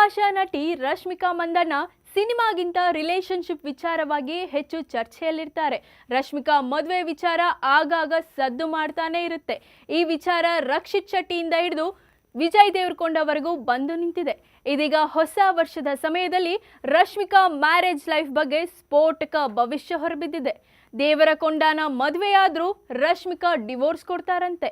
ಬಹುಭಾಷಾ ನಟಿ ರಶ್ಮಿಕಾ ಮಂದಣ್ಣ ಸಿನಿಮಾಗಿಂತ ರಿಲೇಶನ್ಶಿಪ್ ವಿಚಾರವಾಗಿ ಹೆಚ್ಚು ಚರ್ಚೆಯಲ್ಲಿರ್ತಾರೆ. ರಶ್ಮಿಕಾ ಮದುವೆ ವಿಚಾರ ಆಗಾಗ ಸದ್ದು ಮಾಡ್ತಾನೆ ಇರುತ್ತೆ. ಈ ವಿಚಾರ ರಕ್ಷಿತ್ ಶೆಟ್ಟಿಯಿಂದ ಹಿಡಿದು ವಿಜಯ್ ದೇವರಕೊಂಡವರೆಗೂ ಬಂದು ನಿಂತಿದೆ. ಇದೀಗ ಹೊಸ ವರ್ಷದ ಸಮಯದಲ್ಲಿ ರಶ್ಮಿಕಾ ಮ್ಯಾರೇಜ್ ಲೈಫ್ ಬಗ್ಗೆ ಸ್ಫೋಟಕ ಭವಿಷ್ಯ ಹೊರಬಿದ್ದಿದೆ. ದೇವರಕೊಂಡನ ಮದುವೆಯಾದ್ರೂ ರಶ್ಮಿಕಾ ಡಿವೋರ್ಸ್ ಕೊಡ್ತಾರಂತೆ.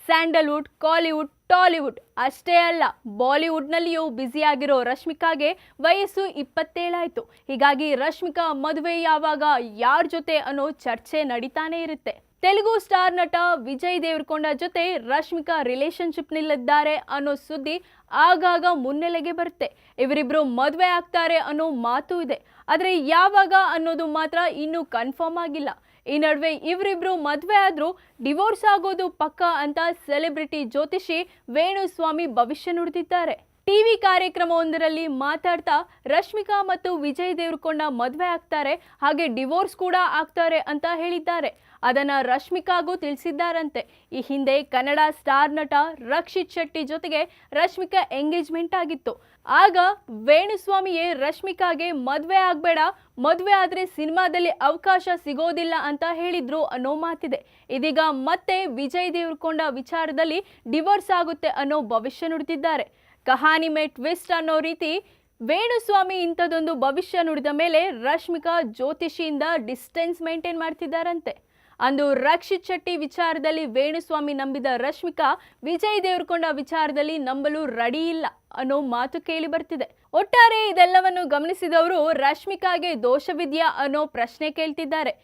ಸ್ಯಾಂಡಲ್ವುಡ್, ಕಾಲಿವುಡ್, ಟಾಲಿವುಡ್ ಅಷ್ಟೇ ಅಲ್ಲ, ಬಾಲಿವುಡ್ನಲ್ಲಿಯೂ ಬ್ಯುಸಿಯಾಗಿರೋ ರಶ್ಮಿಕಾಗೆ ವಯಸ್ಸು 27 ಆಯಿತು. ಹೀಗಾಗಿ ರಶ್ಮಿಕಾ ಮದುವೆ ಯಾವಾಗ, ಯಾರ ಜೊತೆ ಅನ್ನೋ ಚರ್ಚೆ ನಡೀತಾನೆ ಇರುತ್ತೆ. ತೆಲುಗು ಸ್ಟಾರ್ ನಟ ವಿಜಯ್ ದೇವರಕೊಂಡ ಜೊತೆ ರಶ್ಮಿಕಾ ರಿಲೇಶನ್ಶಿಪ್ನಲ್ಲಿದ್ದಾರೆ ಅನ್ನೋ ಸುದ್ದಿ ಆಗಾಗ ಮುನ್ನೆಲೆಗೆ ಬರುತ್ತೆ. ಇವರಿಬ್ರು ಮದುವೆ ಆಗ್ತಾರೆ ಅನ್ನೋ ಮಾತು ಇದೆ. ಆದರೆ ಯಾವಾಗ ಅನ್ನೋದು ಮಾತ್ರ ಇನ್ನೂ ಕನ್ಫರ್ಮ್ ಆಗಿಲ್ಲ. ಈ ನಡುವೆ ಇವರಿಬ್ರು ಮದುವೆ ಆದ್ರೂ ಡಿವೋರ್ಸ್ ಆಗೋದು ಪಕ್ಕಾ ಅಂತ ಸೆಲೆಬ್ರಿಟಿ ಜ್ಯೋತಿಷಿ ವೇಣುಸ್ವಾಮಿ ಭವಿಷ್ಯ ನುಡಿದಿದ್ದಾರೆ. ಟಿವಿ ಕಾರ್ಯಕ್ರಮವೊಂದರಲ್ಲಿ ಮಾತಾಡ್ತಾ ರಶ್ಮಿಕಾ ಮತ್ತು ವಿಜಯ್ ದೇವರಕೊಂಡ ಮದುವೆ ಆಗ್ತಾರೆ, ಹಾಗೆ ಡಿವೋರ್ಸ್ ಕೂಡ ಆಗ್ತಾರೆ ಅಂತ ಹೇಳಿದ್ದಾರೆ. ಅದನ್ನ ರಶ್ಮಿಕಾಗೂ ತಿಳಿಸಿದ್ದಾರಂತೆ. ಈ ಹಿಂದೆ ಕನ್ನಡ ಸ್ಟಾರ್ ನಟ ರಕ್ಷಿತ್ ಶೆಟ್ಟಿ ಜೊತೆಗೆ ರಶ್ಮಿಕಾ ಎಂಗೇಜ್ಮೆಂಟ್ ಆಗಿತ್ತು. ಆಗ ವೇಣುಸ್ವಾಮಿಯೇ ರಶ್ಮಿಕಾಗೆ ಮದುವೆ ಆಗ್ಬೇಡ, ಮದುವೆ ಆದ್ರೆ ಸಿನಿಮಾದಲ್ಲಿ ಅವಕಾಶ ಸಿಗೋದಿಲ್ಲ ಅಂತ ಹೇಳಿದ್ರು ಅನ್ನೋ ಮಾತಿದೆ. ಇದೀಗ ಮತ್ತೆ ವಿಜಯ್ ದೇವರಕೊಂಡ ವಿಚಾರದಲ್ಲಿ ಡಿವೋರ್ಸ್ ಆಗುತ್ತೆ ಅನ್ನೋ ಭವಿಷ್ಯ ನುಡಿದಿದ್ದಾರೆ. ಕಹಾನಿ ಮೇ ಟ್ವಿಸ್ಟ್ ಅನ್ನೋ ರೀತಿ ವೇಣುಸ್ವಾಮಿ ಇಂಥದೊಂದು ಭವಿಷ್ಯ ನುಡಿದ ಮೇಲೆ ರಶ್ಮಿಕಾ ಜ್ಯೋತಿಷಿಯಿಂದ ಡಿಸ್ಟೆನ್ಸ್ ಮೇಂಟೈನ್ ಮಾಡ್ತಿದ್ದಾರಂತೆ. ಅಂದು ರಕ್ಷಿತ್ ಶೆಟ್ಟಿ ವಿಚಾರದಲ್ಲಿ ವೇಣುಸ್ವಾಮಿ ನಂಬಿದ ರಶ್ಮಿಕಾ ವಿಜಯ್ ದೇವರಕೊಂಡ ವಿಚಾರದಲ್ಲಿ ನಂಬಲು ರೆಡಿ ಇಲ್ಲ ಅನ್ನೋ ಮಾತು ಕೇಳಿ ಬರ್ತಿದೆ. ಒಟ್ಟಾರೆ ಇದೆಲ್ಲವನ್ನು ಗಮನಿಸಿದವರು ರಶ್ಮಿಕಾಗೆ ದೋಷವಿದೆಯಾ ಅನ್ನೋ ಪ್ರಶ್ನೆ ಕೇಳ್ತಿದ್ದಾರೆ.